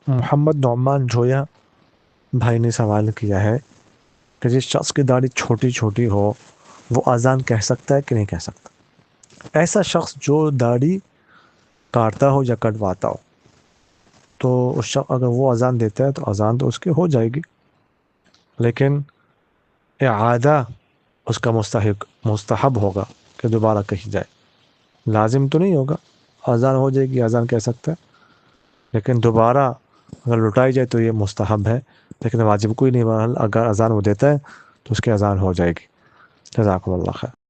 محمد نعمان جھویا بھائی نے سوال کیا ہے کہ جس شخص کی داڑھی چھوٹی چھوٹی ہو وہ اذان کہہ سکتا ہے کہ نہیں کہہ سکتا؟ ایسا شخص جو داڑھی کاٹتا ہو یا کٹواتا ہو تو اس شخص اگر وہ اذان دیتا ہے تو اذان تو اس کی ہو جائے گی، لیکن اعادہ اس کا مستحب ہوگا کہ دوبارہ کہی جائے، لازم تو نہیں ہوگا، اذان ہو جائے گی، اذان کہہ سکتا ہے، لیکن دوبارہ اگر لٹائی جائے تو یہ مستحب ہے، لیکن واجب کوئی نہیں، بہرحال اگر اذان وہ دیتا ہے تو اس کی اذان ہو جائے گی۔ جزاکم اللہ خیر۔